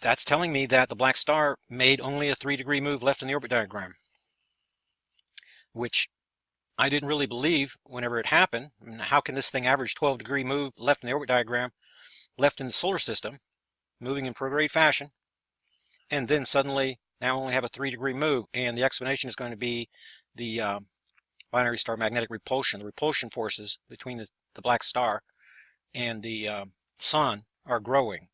that's telling me that the black star made only a 3-degree move left in the orbit diagram, which I didn't really believe whenever it happened. I mean, how can this thing average 12-degree move left in the orbit diagram, left in the solar system, moving in prograde fashion, and then suddenly now only have a 3-degree move? And the explanation is going to be the binary star magnetic repulsion. The repulsion forces between the black star and the sun are growing,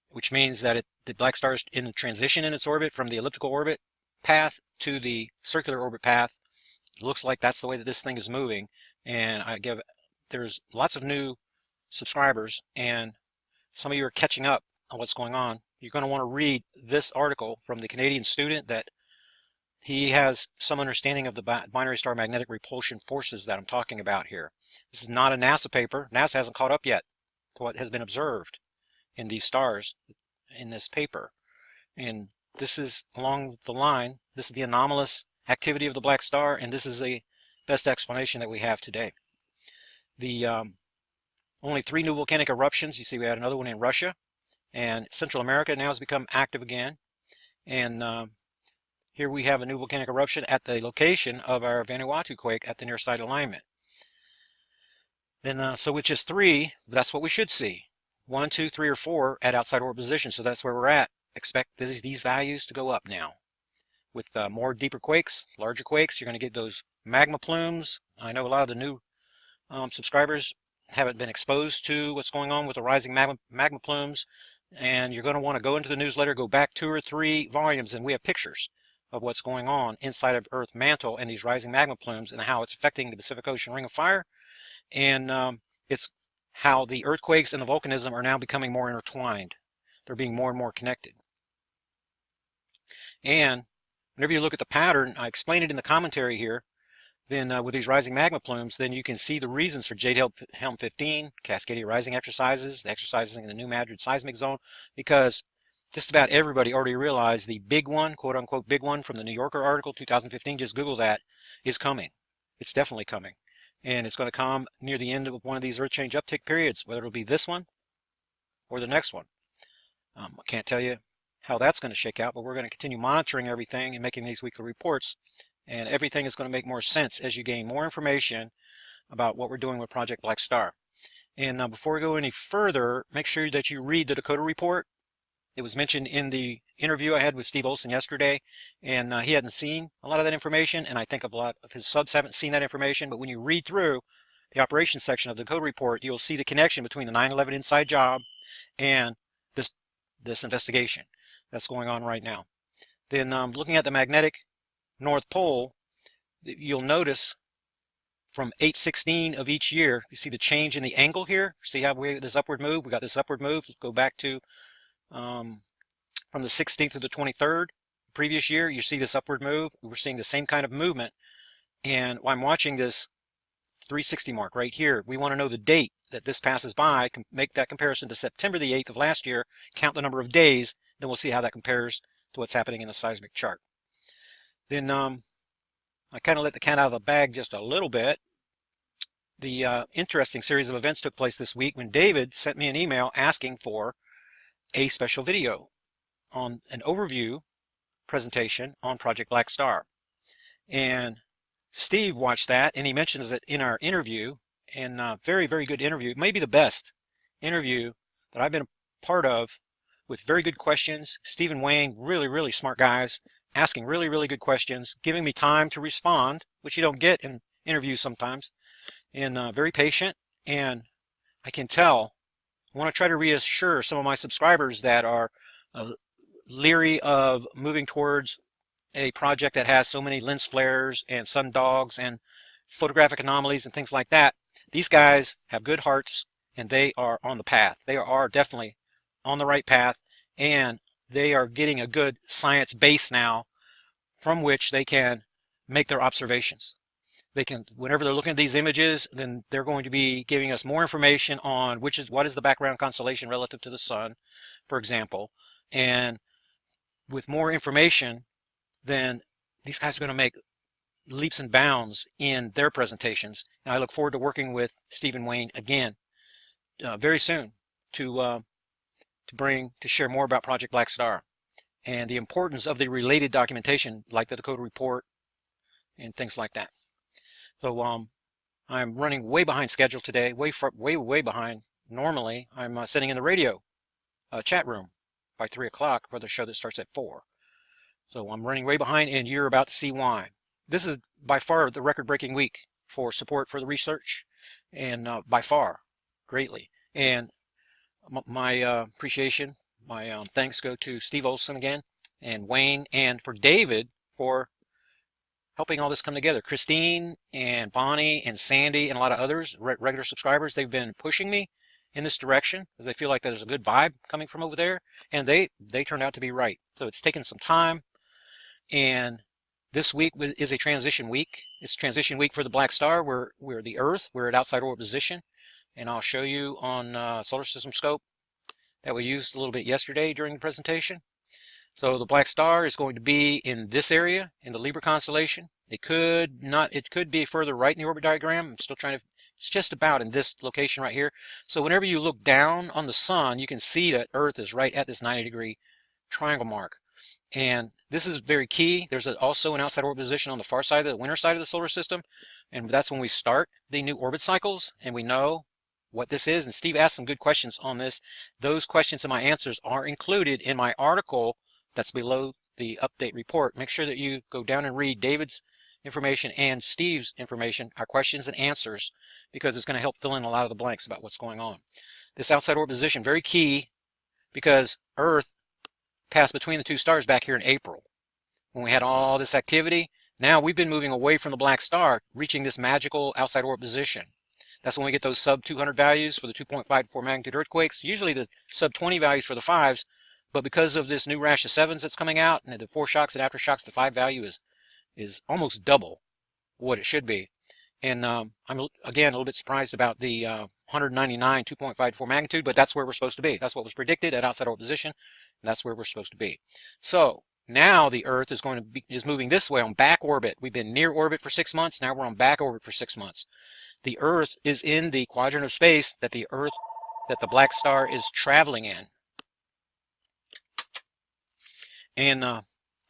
which means that the black star is in the transition in its orbit from the elliptical orbit path to the circular orbit path. It looks like that's the way that this thing is moving. And there's lots of new subscribers, and some of you are catching up on what's going on. You're going to want to read this article from the Canadian student that he has some understanding of the binary star magnetic repulsion forces that I'm talking about here. This is not a NASA paper. NASA hasn't caught up yet to what has been observed in these stars in this paper. And this is along the line. This is the anomalous activity of the black star, and this is the best explanation that we have today. The only 3 new volcanic eruptions. You see we had another one in Russia, and Central America now has become active again. And here we have a new volcanic eruption at the location of our Vanuatu quake at the near side alignment. Then, so with just 3, that's what we should see. 1, 2, 3, or 4 at outside orbit position. So that's where we're at. Expect these values to go up now. With more deeper quakes, larger quakes, you're going to get those magma plumes. I know a lot of the new subscribers haven't been exposed to what's going on with the rising magma plumes, and you're going to want to go into the newsletter, go back 2 or 3 volumes, and we have pictures of what's going on inside of Earth mantle and these rising magma plumes and how it's affecting the Pacific Ocean Ring of Fire. And it's how the earthquakes and the volcanism are now becoming more intertwined. They're being more and more connected. And whenever you look at the pattern, I explained it in the commentary here, then with these rising magma plumes, then you can see the reasons for Jade Helm 15, Cascadia rising exercises, the exercises in the New Madrid seismic zone, because just about everybody already realized the big one, quote unquote big one, from the New Yorker article 2015, just Google that, is coming. It's definitely coming. And it's going to come near the end of one of these Earth change uptick periods, whether it'll be this one or the next one. I can't tell you how that's going to shake out, but we're going to continue monitoring everything and making these weekly reports, and everything is going to make more sense as you gain more information about what we're doing with Project Black Star. And before we go any further, make sure that you read the Dakota report. It was mentioned in the interview I had with Steve Olson yesterday, and he hadn't seen a lot of that information, and I think a lot of his subs haven't seen that information. But when you read through the operations section of the Dakota report, you'll see the connection between the 9/11 inside job and this investigation that's going on right now. Then looking at the magnetic North Pole, you'll notice from 8/16 of each year, you see the change in the angle here. See how we have this upward move? We got this upward move. Let's go back to from the 16th to the 23rd. Previous year, you see this upward move. We're seeing the same kind of movement. And while I'm watching this 360 mark right here, we want to know the date that this passes by, make that comparison to September the 8th of last year, count the number of days, then we'll see how that compares to what's happening in the seismic chart. Then I kind of let the cat out of the bag just a little bit. The interesting series of events took place this week when David sent me an email asking for a special video on an overview presentation on Project Black Star. And Steve watched that, and he mentions it in our interview, and very, very good interview, maybe the best interview that I've been a part of, with very good questions. Steve and Wayne, really, really smart guys, asking really, really good questions, giving me time to respond, which you don't get in interviews sometimes, and very patient. And I can tell, I want to try to reassure some of my subscribers that are leery of moving towards a project that has so many lens flares and sun dogs and photographic anomalies and things like that. These guys have good hearts, and they are on the path. They are definitely on the right path, and they are getting a good science base now from which they can make their observations. They can, whenever they're looking at these images, then they're going to be giving us more information on what is the background constellation relative to the sun, for example. And with more information, then these guys are going to make leaps and bounds in their presentations. And I look forward to working with Steve and Wayne again very soon to to share more about Project Black Star and the importance of the related documentation like the Dakota Report and things like that. So I'm running way behind schedule today, way behind. Normally, I'm sitting in the radio chat room by 3 o'clock for the show that starts at 4. So I'm running way behind, and you're about to see why. This is by far the record-breaking week for support for the research, and by far, greatly. And my appreciation, my thanks go to Steve Olson again, and Wayne, and for David for helping all this come together. Christine and Bonnie and Sandy and a lot of others, regular subscribers, they've been pushing me in this direction because they feel like there's a good vibe coming from over there, and they turned out to be right. So it's taken some time, and this week is a transition week. It's transition week for the Black Star. We're the Earth. We're at outside orbit position, and I'll show you on solar system scope that we used a little bit yesterday during the presentation. So the Black Star is going to be in this area in the Libra constellation. It could be further right in the orbit diagram. I'm still trying to, it's just about in this location right here. So whenever you look down on the sun, you can see that Earth is right at this 90-degree triangle mark. And this is very key. There's also an outside orbit position on the far side, the winter side of the solar system. And that's when we start the new orbit cycles, and we know what this is. And Steve asked some good questions on this. Those questions and my answers are included in my article that's below the update report. Make sure that you go down and read David's information and Steve's information, our questions and answers, because it's going to help fill in a lot of the blanks about what's going on. This outside orbit position, very key, because Earth passed between the two stars back here in April when we had all this activity. Now we've been moving away from the Black Star, reaching this magical outside orbit position. That's when we get those sub 200 values for the 2.54 magnitude earthquakes, usually the sub 20 values for the 5s. But because of this new rash of 7s that's coming out, and the foreshocks and aftershocks, the 5 value is almost double what it should be. And I'm, again, a little bit surprised about the 199 2.54 magnitude, but that's where we're supposed to be. That's what was predicted at outside orbit position, and that's where we're supposed to be. So now the Earth is moving this way on back orbit. We've been near orbit for 6 months. Now we're on back orbit for 6 months. The Earth is in the quadrant of space that the Black Star is traveling in. And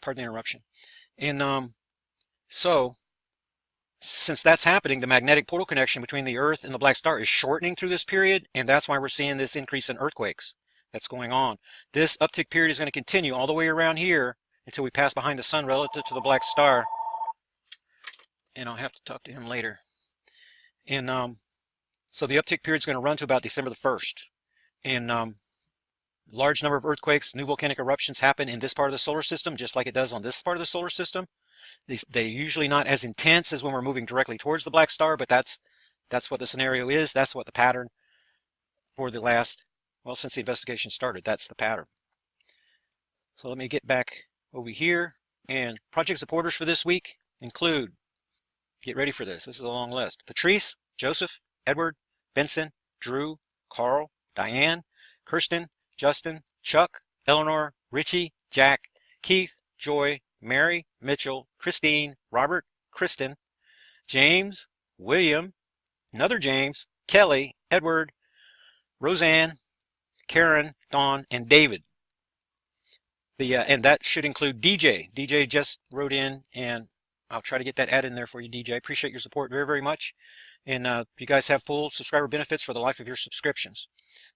pardon the interruption. And so since that's happening, the magnetic portal connection between the Earth and the Black Star is shortening through this period, and that's why we're seeing this increase in earthquakes that's going on. This uptick period is going to continue all the way around here until we pass behind the sun relative to the Black Star. And I'll have to talk to him later. And so the uptick period is going to run to about December the 1st. And large number of earthquakes, new volcanic eruptions happen in this part of the solar system, just like it does on this part of the solar system. They're usually not as intense as when we're moving directly towards the Black Star, but that's what the scenario is. That's what the pattern for the last, well, since the investigation started, that's the pattern. So let me get back over here. And project supporters for this week include, get ready for this. This is a long list. Patrice, Joseph, Edward, Benson, Drew, Carl, Diane, Kirsten, Justin, Chuck, Eleanor, Richie, Jack, Keith, Joy, Mary, Mitchell, Christine, Robert, Kristen, James, William, another James, Kelly, Edward, Roseanne, Karen, Dawn, and David. And that should include DJ. DJ just wrote in, and I'll try to get that ad in there for you, DJ. I appreciate your support very, very much. And you guys have full subscriber benefits for the life of your subscriptions.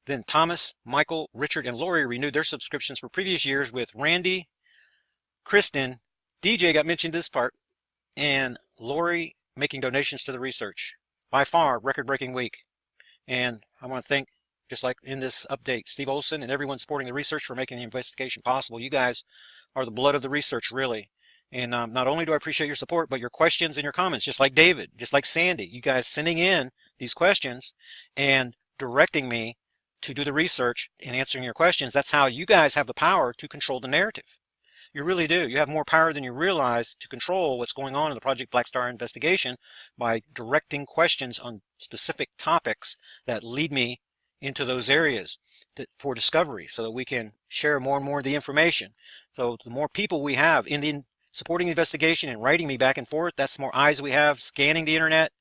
Then Thomas, Michael, Richard, and Lori renewed their subscriptions for previous years with Randy, Kristen, DJ got mentioned this part, and Lori making donations to the research. By far, record-breaking week. And I want to thank, just like in this update, Steve Olson and everyone supporting the research for making the investigation possible. You guys are the blood of the research, really. And not only do I appreciate your support, but your questions and your comments, just like David, just like Sandy. You guys sending in these questions and directing me to do the research and answering your questions. That's how you guys have the power to control the narrative. You really do. You have more power than you realize to control what's going on in the Project Black Star investigation by directing questions on specific topics that lead me into those areas for discovery so that we can share more and more of the information. So the more people we have in supporting the investigation and writing me back and forth, that's the more eyes we have scanning the internet,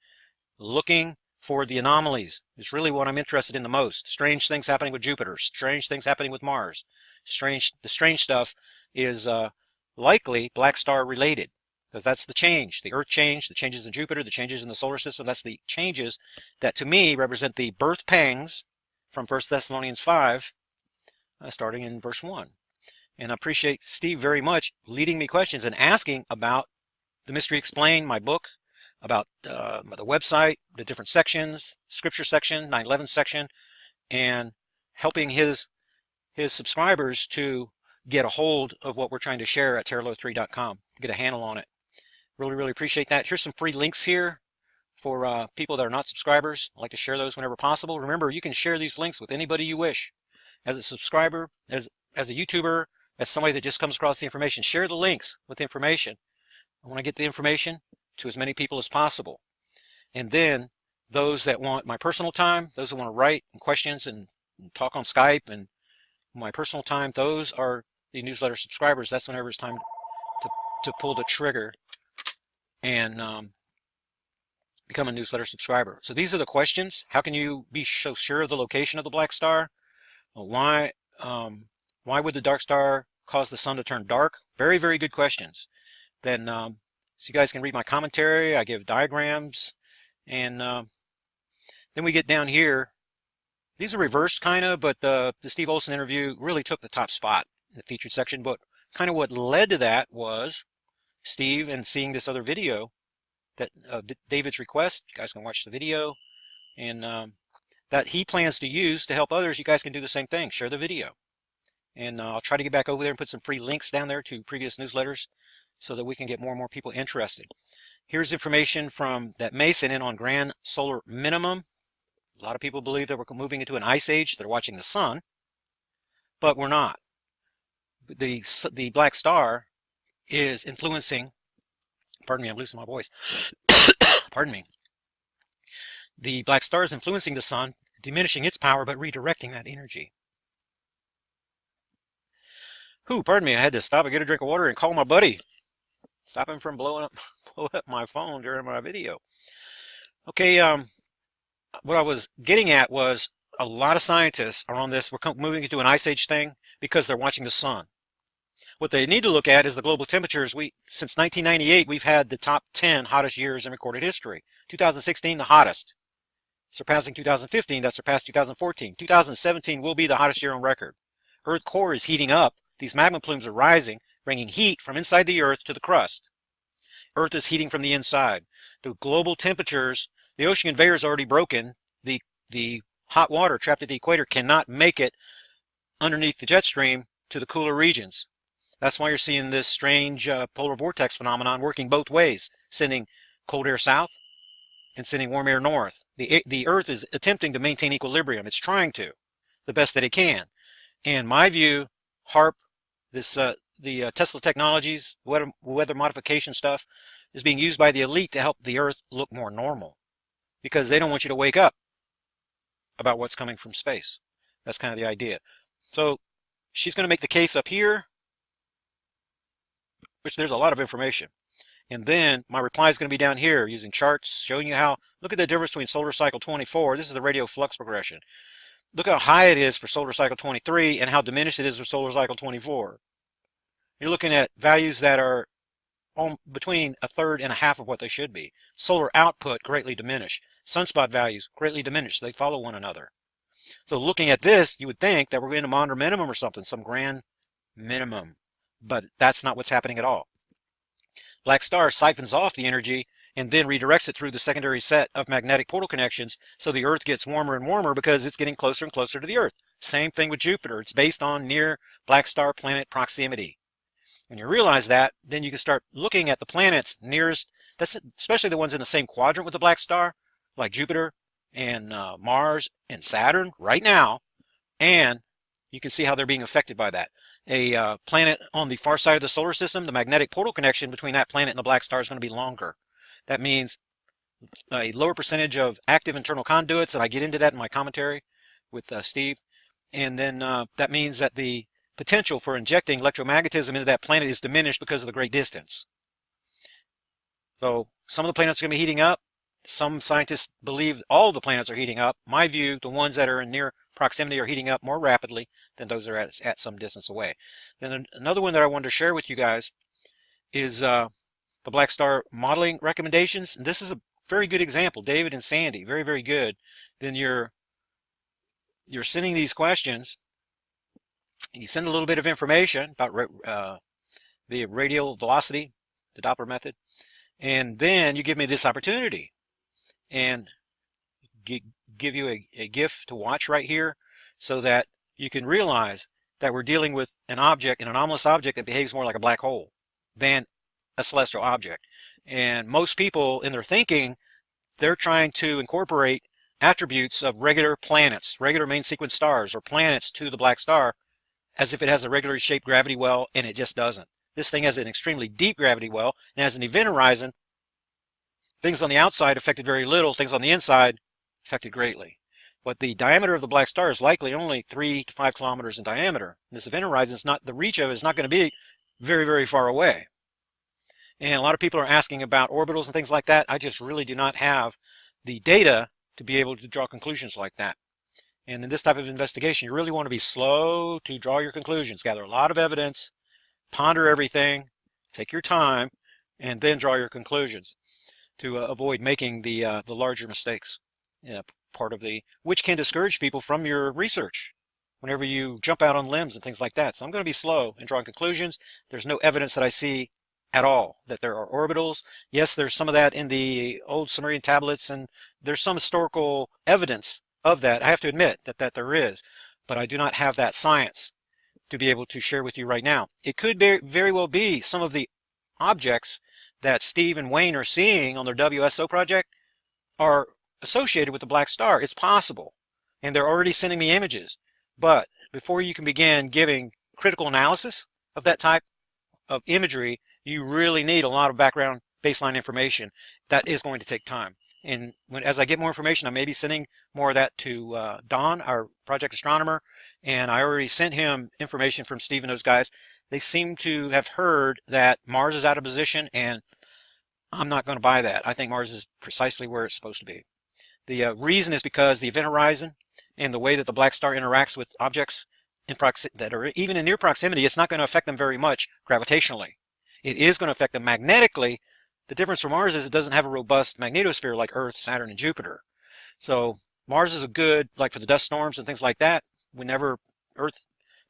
looking for the anomalies. It's really what I'm interested in the most. Strange things happening with Jupiter, strange things happening with Mars. The strange stuff is likely black star related, because that's the change. The Earth change, the changes in Jupiter, the changes in the solar system. That's the changes that to me represent the birth pangs from 1 Thessalonians 5, starting in verse 1. And I appreciate Steve very much leading me questions and asking about The Mystery Explained, my book, about the website, the different sections, scripture section, 9/11 section, and helping his subscribers to get a hold of what we're trying to share at terralo3.com, get a handle on it. Really, really appreciate that. Here's some free links here for people that are not subscribers. I like to share those whenever possible. Remember, you can share these links with anybody you wish. As a subscriber, as a YouTuber, as somebody that just comes across the information, share the links with the information. I want to get the information to as many people as possible. And then those that want my personal time, those that want to write questions and talk on Skype and my personal time, those are the newsletter subscribers. That's whenever it's time to pull the trigger and become a newsletter subscriber. So these are the questions. How can you be so sure of the location of the black star? Why would the dark star cause the sun to turn dark? Very, very good questions. Then so you guys can read my commentary. I give diagrams, and then we get down here. These are reversed kind of, but the Steve Olson interview really took the top spot in the featured section. But kind of what led to that was Steve and seeing this other video that David's request. You guys can watch the video, and that he plans to use to help others. You guys can do the same thing. Share the video, and I'll try to get back over there and put some free links down there to previous newsletters so that we can get more and more people interested. Here's information from that Mason in on grand solar minimum. A lot of people believe that we're moving into an ice age. They're watching the sun, but we're not. The black star is influencing, pardon me, I'm losing my voice. Pardon me. The black star is influencing the sun, diminishing its power, but redirecting that energy. Pardon me, I had to stop and get a drink of water and call my buddy. Stop him from blowing up my phone during my video. Okay, what I was getting at was a lot of scientists are on this. We're moving into an ice age thing because they're watching the sun. What they need to look at is the global temperatures. Since 1998, we've had the top 10 hottest years in recorded history. 2016, the hottest, surpassing 2015. That surpassed 2014. 2017 will be the hottest year on record. Earth core is heating up. These magma plumes are rising, bringing heat from inside the Earth to the crust. Earth is heating from the inside. The global temperatures, the ocean conveyor is already broken. The hot water trapped at the equator cannot make it underneath the jet stream to the cooler regions. That's why you're seeing this strange polar vortex phenomenon working both ways, sending cold air south and sending warm air north. The Earth is attempting to maintain equilibrium. It's trying to, the best that it can. In my view, HAARP, the Tesla Technologies, weather modification stuff, is being used by the elite to help the Earth look more normal, because they don't want you to wake up about what's coming from space. That's kind of the idea. So she's going to make the case up here, which there's a lot of information. And then my reply is going to be down here using charts, showing you how, look at the difference between solar cycle 24. This is the radio flux progression. Look how high it is for solar cycle 23 and how diminished it is for solar cycle 24. You're looking at values that are between a third and a half of what they should be. Solar output greatly diminished. Sunspot values greatly diminished. They follow one another. So looking at this, you would think that we're in a Maunder minimum or something, some grand minimum. But that's not what's happening at all. Black star siphons off the energy and then redirects it through the secondary set of magnetic portal connections, so the Earth gets warmer and warmer because it's getting closer and closer to the Earth. Same thing with Jupiter. It's based on near black star planet proximity. When you realize that, then you can start looking at the planets nearest, especially the ones in the same quadrant with the black star, like Jupiter and Mars and Saturn right now, and you can see how they're being affected by that. A planet on the far side of the solar system, the magnetic portal connection between that planet and the black star is going to be longer. That means a lower percentage of active internal conduits, and I get into that in my commentary with Steve. And then that means that the potential for injecting electromagnetism into that planet is diminished because of the great distance. So some of the planets are going to be heating up. some scientists believe all the planets are heating up. My view, the ones that are in near proximity are heating up more rapidly than those that are at some distance away. Then another one that I wanted to share with you guys is the Black Star modeling recommendations. And this is a very good example. David and Sandy, very, very good. Then you're sending these questions. You send a little bit of information about the radial velocity, the Doppler method, and then you give me this opportunity and give you a GIF to watch right here so that you can realize that we're dealing with an object, an anomalous object that behaves more like a black hole than a celestial object. And most people in their thinking, they're trying to incorporate attributes of regular planets, regular main sequence stars or planets to the black star as if it has a regularly shaped gravity well, and it just doesn't. This thing has an extremely deep gravity well and has an event horizon. Things on the outside affected very little, things on the inside affected greatly. But the diameter of the black star is likely only 3 to 5 kilometers in diameter. This event horizon is not, the reach of it is not going to be very, very far away. And a lot of people are asking about orbitals and things like that. I just really do not have the data to be able to draw conclusions like that. And in this type of investigation, you really want to be slow to draw your conclusions, gather a lot of evidence, ponder everything, take your time, and then draw your conclusions to avoid making the larger mistakes. Part of which can discourage people from your research whenever you jump out on limbs and things like that. So I'm going to be slow in drawing conclusions. There's no evidence that I see at all that there are orbitals. Yes, there's some of that in the old Sumerian tablets, and there's some historical evidence of that. I have to admit that there is, but I do not have that science to be able to share with you right now. It could very well be some of the objects that Steve and Wayne are seeing on their WSO project are associated with the black star. It's possible, and they're already sending me images. But before you can begin giving critical analysis of that type of imagery, you really need a lot of background baseline information. That is going to take time. And as I get more information, I may be sending more of that to Don, our project astronomer, and I already sent him information from Steve and those guys. They seem to have heard that Mars is out of position, and I'm not going to buy that. I think Mars is precisely where it's supposed to be. The reason is because the event horizon and the way that the black star interacts with objects that are even in near proximity, it's not going to affect them very much gravitationally. It is going to affect them magnetically. The difference from Mars is it doesn't have a robust magnetosphere like Earth, Saturn, and Jupiter. So Mars is a good, like for the dust storms and things like that, whenever Earth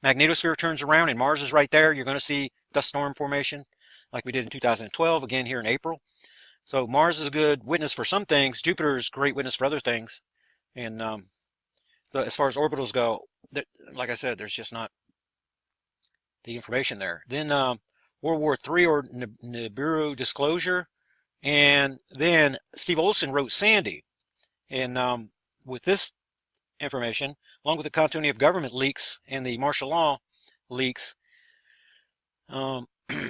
magnetosphere turns around and Mars is right there, you're going to see dust storm formation like we did in 2012, again here in April. So Mars is a good witness for some things. Jupiter is a great witness for other things. And as far as orbitals go, like I said, there's just not the information there. Then World War III or Nibiru disclosure. And then Steve Olson wrote Sandy. And with this information, along with the continuity of government leaks and the martial law leaks, and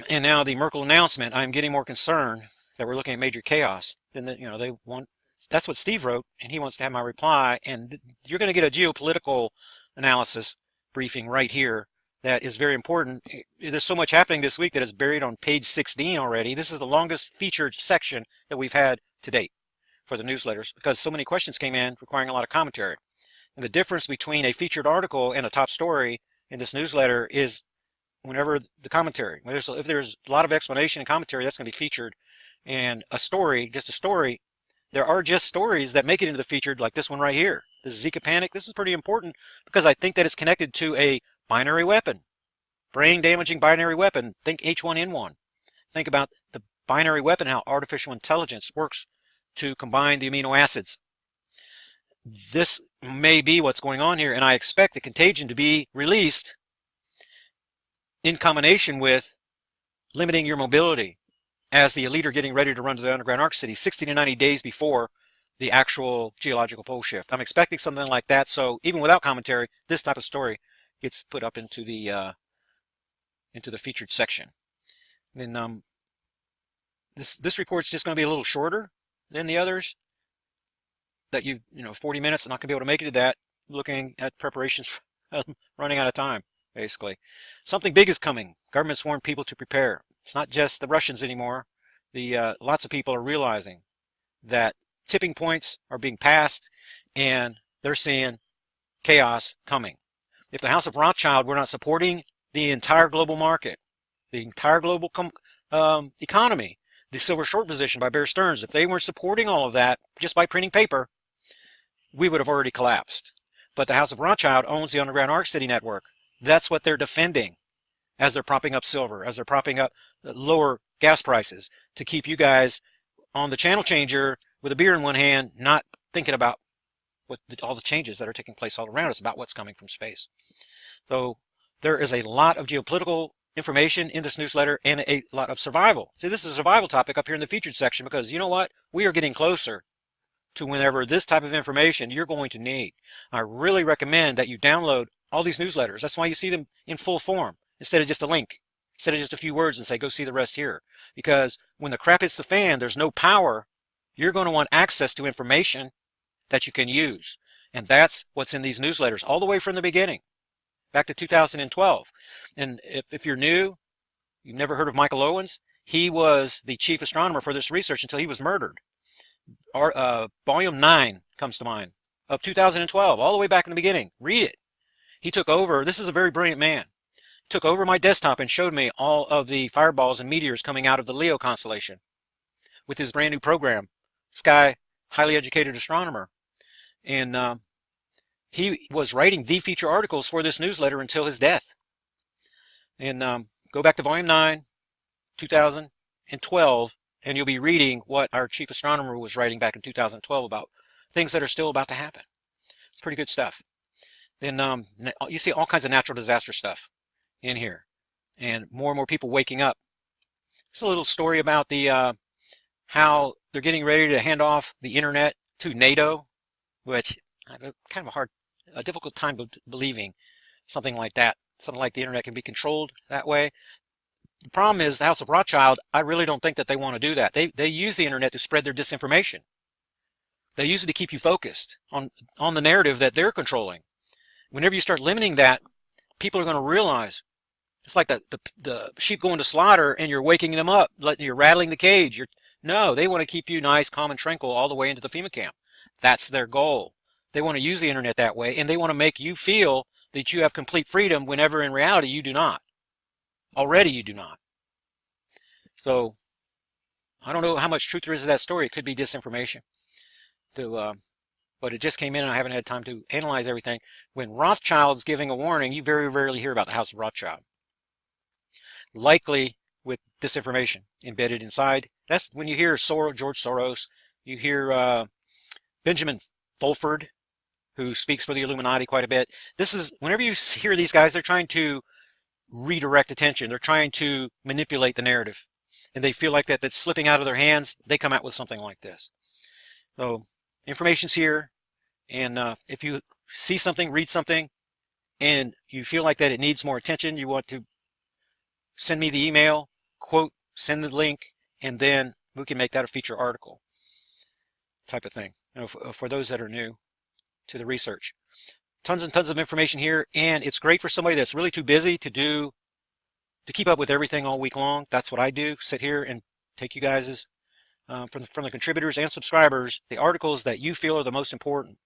now the Merkel announcement, I'm getting more concerned that we're looking at major chaos. Then they want, that's what Steve wrote, and he wants to have my reply. And you're going to get a geopolitical analysis briefing right here that is very important. There's so much happening this week that is buried on page 16 already. This is the longest featured section that we've had to date for the newsletters because so many questions came in requiring a lot of commentary. And the difference between a featured article and a top story in this newsletter is whenever the commentary. If there's a lot of explanation and commentary, that's going to be featured. And a story, just a story, there are just stories that make it into the featured, like this one right here. The Zika panic. This is pretty important because I think that it's connected to a binary weapon, brain-damaging binary weapon. Think H1N1. Think about the binary weapon, how artificial intelligence works to combine the amino acids. This may be what's going on here, and I expect the contagion to be released in combination with limiting your mobility as the elite are getting ready to run to the underground arc city 60 to 90 days before the actual geological pole shift. I'm expecting something like that, so even without commentary, this type of story gets put up into the featured section. Then this report's just going to be a little shorter than the others. That 40 minutes, I'm not going to be able to make it to that. Looking at preparations, running out of time, basically. Something big is coming. Governments warn people to prepare. It's not just the Russians anymore. Lots of people are realizing that tipping points are being passed, and they're seeing chaos coming. If the House of Rothschild were not supporting the entire global market, the entire global economy, the silver short position by Bear Stearns, if they weren't supporting all of that just by printing paper, we would have already collapsed. But the House of Rothschild owns the underground Arc City network. That's what they're defending as they're propping up silver, as they're propping up lower gas prices to keep you guys on the channel changer with a beer in one hand, not thinking about all the changes that are taking place all around us, about what's coming from space. So there is a lot of geopolitical information in this newsletter and a lot of survival. See, this is a survival topic up here in the featured section because you know what? We are getting closer to whenever this type of information you're going to need. I really recommend that you download all these newsletters. That's why you see them in full form instead of just a link, instead of just a few words and say, go see the rest here. Because when the crap hits the fan, there's no power. You're going to want access to information that you can use. And that's what's in these newsletters all the way from the beginning, back to 2012. And if you're new, you've never heard of Michael Owens, he was the chief astronomer for this research until he was murdered. Volume 9 comes to mind of 2012, all the way back in the beginning. Read it. He took over. This is a very brilliant man. Took over my desktop and showed me all of the fireballs and meteors coming out of the Leo constellation with his brand new program. This guy, highly educated astronomer. And he was writing the feature articles for this newsletter until his death. And go back to volume 9, 2012, and you'll be reading what our chief astronomer was writing back in 2012 about things that are still about to happen. It's pretty good stuff. Then you see all kinds of natural disaster stuff in here, and more people waking up. It's a little story about the how they're getting ready to hand off the internet to NATO, which I have kind of a difficult time believing something like that. Something like the internet can be controlled that way. The problem is the House of Rothschild, I really don't think that they want to do that. They use the internet to spread their disinformation. They use it to keep you focused on the narrative that they're controlling. Whenever you start limiting that, people are going to realize it's like the sheep going to slaughter and you're waking them up, you're rattling the cage. No, they want to keep you nice, calm, and tranquil all the way into the FEMA camp. That's their goal. They want to use the internet that way, and they want to make you feel that you have complete freedom whenever in reality you do not. Already you do not. So I don't know how much truth there is to that story. It could be disinformation. But it just came in and I haven't had time to analyze everything. When Rothschild's giving a warning, you very rarely hear about the House of Rothschild. Likely with disinformation embedded inside. That's when you hear George Soros, you hear Benjamin Fulford, who speaks for the Illuminati quite a bit. This is, whenever you hear these guys, they're trying to redirect attention. They're trying to manipulate the narrative. And they feel like that's slipping out of their hands. They come out with something like this. So information's here. And if you see something, read something, and you feel like that it needs more attention, you want to send me the email, quote, send the link, and then we can make that a feature article type of thing, for those that are new to the research. Tons and tons of information here, and it's great for somebody that's really too busy to keep up with everything all week long. That's what I do, sit here and take you guys from the contributors and subscribers, the articles that you feel are the most important.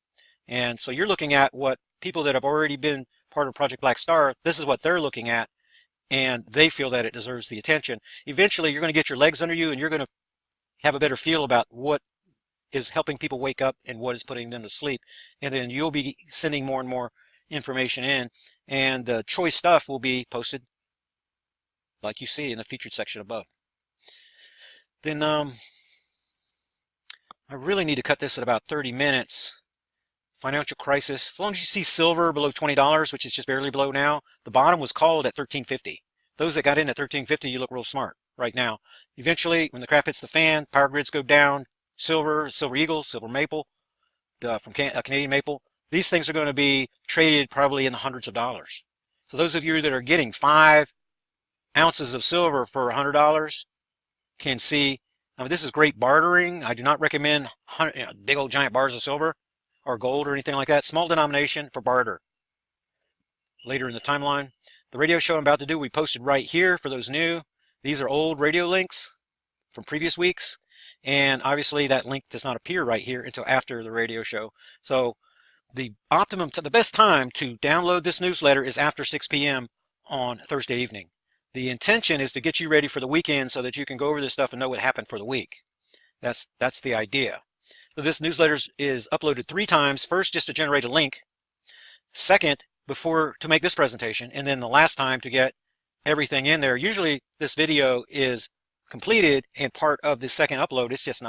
And so you're looking at what people that have already been part of Project Black Star, this is what they're looking at, and they feel that it deserves the attention. Eventually, you're going to get your legs under you, and you're going to have a better feel about what is helping people wake up and what is putting them to sleep. And then you'll be sending more and more information in, and the choice stuff will be posted like you see in the featured section above. Then I really need to cut this at about 30 minutes. Financial crisis. As long as you see silver below $20, which is just barely below now, the bottom was called at $13.50. Those that got in at $13.50, you look real smart right now. Eventually, when the crap hits the fan, power grids go down, silver eagle, silver maple, from Canadian maple, these things are going to be traded probably in the hundreds of dollars. So those of you that are getting 5 ounces of silver for $100 can see, I mean, this is great bartering. I do not recommend big old giant bars of silver or gold or anything like that. Small denomination for barter. Later in the timeline, the radio show I'm about to do, we posted right here for those new. These are old radio links from previous weeks. And obviously that link does not appear right here until after the radio show. So the best time to download this newsletter is after 6 p.m. on Thursday evening. The intention is to get you ready for the weekend so that you can go over this stuff and know what happened for the week. That's the idea. So this newsletter is uploaded 3 times. First, just to generate a link. Second, to make this presentation, and then the last time to get everything in there. Usually this video is completed and part of the second upload. It's just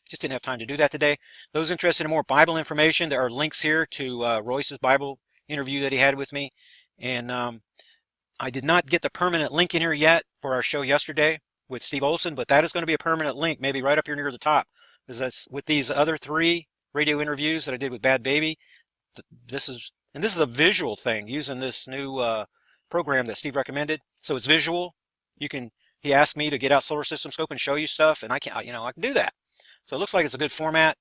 didn't have time to do that today. Those interested in more Bible information, there are links here to Royce's Bible interview that he had with me. And I did not get the permanent link in here yet for our show yesterday with Steve Olson, but that is going to be a permanent link, maybe right up here near the top, because that's with these other 3 radio interviews that I did with Bad Baby. This is a visual thing using this new program that Steve recommended. So it's visual. He asked me to get out Solar System Scope and show you stuff, and I can do that. So it looks like it's a good format.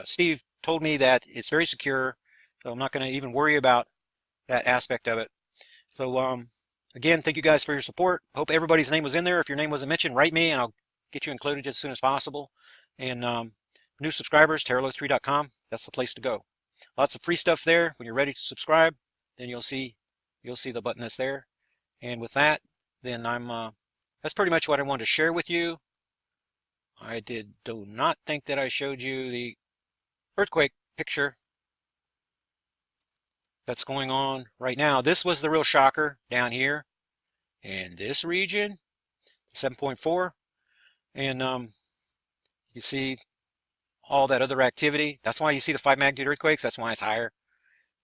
Steve told me that it's very secure, so I'm not going to even worry about that aspect of it. So again, thank you guys for your support. Hope everybody's name was in there. If your name wasn't mentioned, write me and I'll get you included as soon as possible. And new subscribers, Terralo3.com, that's the place to go. Lots of free stuff there. When you're ready to subscribe, then you'll see the button that's there. And with that, then that's pretty much what I wanted to share with you. I do not think that I showed you the earthquake picture that's going on right now. This was the real shocker down here in this region, 7.4. And you see all that other activity. That's why you see the 5 magnitude earthquakes. That's why it's higher,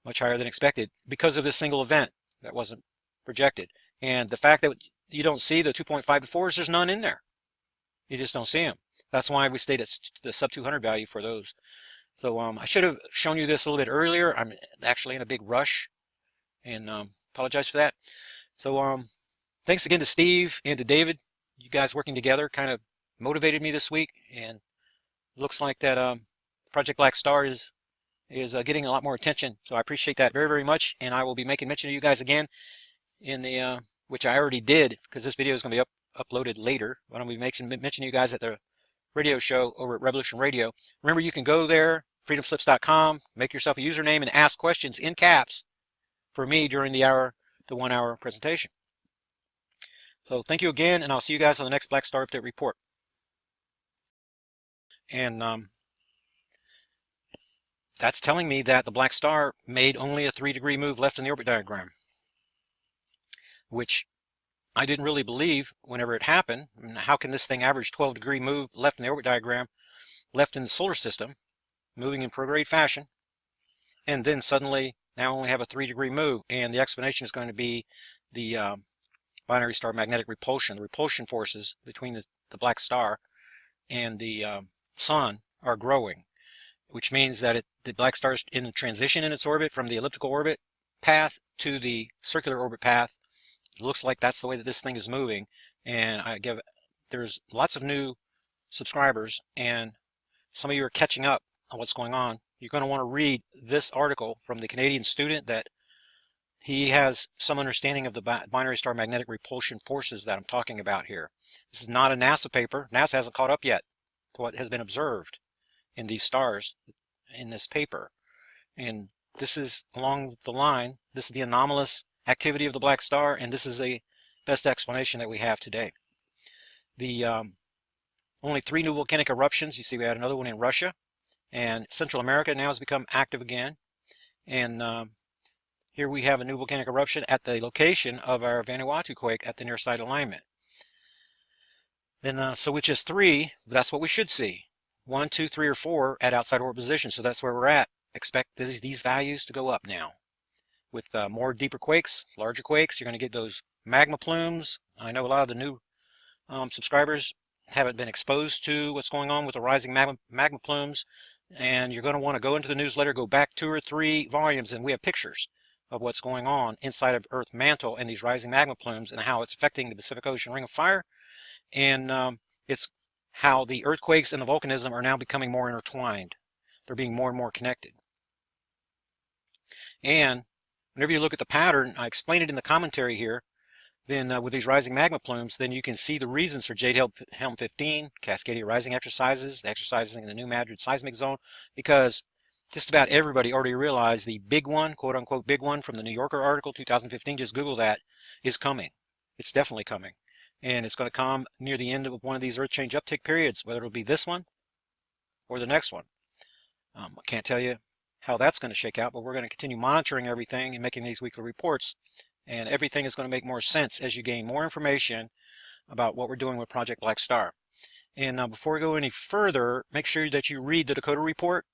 much higher than expected, because of this single event that wasn't projected. And the fact that you don't see the 2.5 to 4s, there's none in there. You just don't see them. That's why we stayed at the sub 200 value for those. So I should have shown you this a little bit earlier. I'm actually in a big rush, and apologize for that. So thanks again to Steve and to David. You guys working together kind of motivated me this week, and it looks like that Project Black Star is getting a lot more attention. So I appreciate that very, very much, and I will be making mention of you guys again in the which I already did, because this video is going to be uploaded later. But I'm going to be mentioning you guys at the radio show over at Revolution Radio. Remember, you can go there, freedomslips.com, make yourself a username, and ask questions in caps for me during the 1 hour presentation. So thank you again, and I'll see you guys on the next Black Star Update report. And that's telling me that the Black Star made only a 3-degree move left in the orbit diagram, which I didn't really believe whenever it happened. I mean, how can this thing average 12-degree move left in the orbit diagram, left in the solar system, moving in prograde fashion, and then suddenly now only have a 3-degree move? And the explanation is going to be the binary star magnetic repulsion. The repulsion forces between the Black Star and the Sun are growing, which means that the Black Star is in the transition in its orbit from the elliptical orbit path to the circular orbit path. It looks like that's the way that this thing is moving. And there's lots of new subscribers, and some of you are catching up on what's going on. You're going to want to read this article from the Canadian student that he has some understanding of the binary star magnetic repulsion forces that I'm talking about here. This is not a NASA paper. NASA hasn't caught up yet to what has been observed in these stars in this paper. And this is along the line. This is the anomalous activity of the Black Star, and this is the best explanation that we have today. The only 3 new volcanic eruptions. You see we had another one in Russia, and Central America now has become active again. And here we have a new volcanic eruption at the location of our Vanuatu quake at the near side alignment. Then so with just 3, that's what we should see. 1, 2, 3, or 4 at outside orbit position. So that's where we're at. Expect these values to go up now. With more deeper quakes, larger quakes, you're going to get those magma plumes. I know a lot of the new subscribers haven't been exposed to what's going on with the rising magma plumes, and you're going to want to go into the newsletter, go back 2 or 3 volumes, and we have pictures of what's going on inside of Earth mantle and these rising magma plumes and how it's affecting the Pacific Ocean Ring of Fire. And it's how the earthquakes and the volcanism are now becoming more intertwined. They're being more and more connected. And whenever you look at the pattern, I explained it in the commentary here, then with these rising magma plumes, then you can see the reasons for Jade Helm 15, Cascadia rising exercises, the exercises in the New Madrid seismic zone, because just about everybody already realized the big one, quote unquote big one from the New Yorker article 2015, just Google that, is coming. It's definitely coming. And it's going to come near the end of one of these earth change uptick periods, whether it'll be this one or the next one. I can't tell you how that's going to shake out, but we're going to continue monitoring everything and making these weekly reports. And everything is going to make more sense as you gain more information about what we're doing with Project Black Star. And before we go any further, make sure that you read the Dakota report.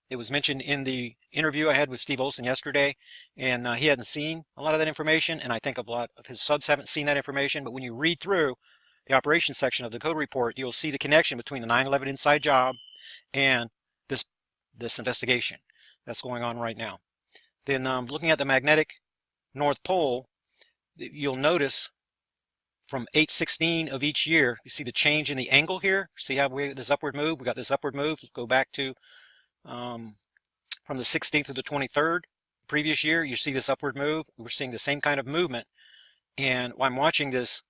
It was mentioned in the interview I had with Steve Olson yesterday, and he hadn't seen a lot of that information, and I think a lot of his subs haven't seen that information. But when you read through the operations section of the Dakota report, you'll see the connection between the 9/11 inside job and this investigation that's going on right now. Then looking at the magnetic North Pole, you'll notice from 8/16 of each year, you see the change in the angle here. See how we this upward move? We got this upward move. Let's go back to from the 16th to the 23rd. Previous year, you see this upward move. We're seeing the same kind of movement. And while I'm watching this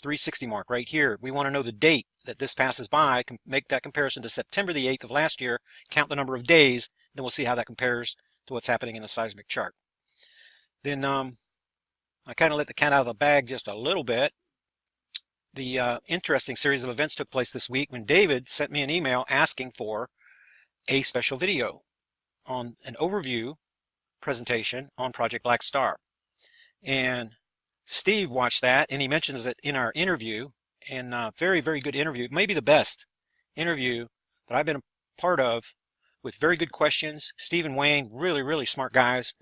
360 mark right here, we want to know the date that this passes by, make that comparison to September the 8th of last year, count the number of days, then we'll see how that compares to what's happening in the seismic chart. Then I kind of let the cat out of the bag just a little bit. The interesting series of events took place this week when David sent me an email asking for a special video on an overview presentation on Project Black Star. And Steve watched that, and he mentions it in our interview, and very, very good interview, maybe the best interview that I've been a part of, with very good questions. Steve and Wayne, really, really smart guys,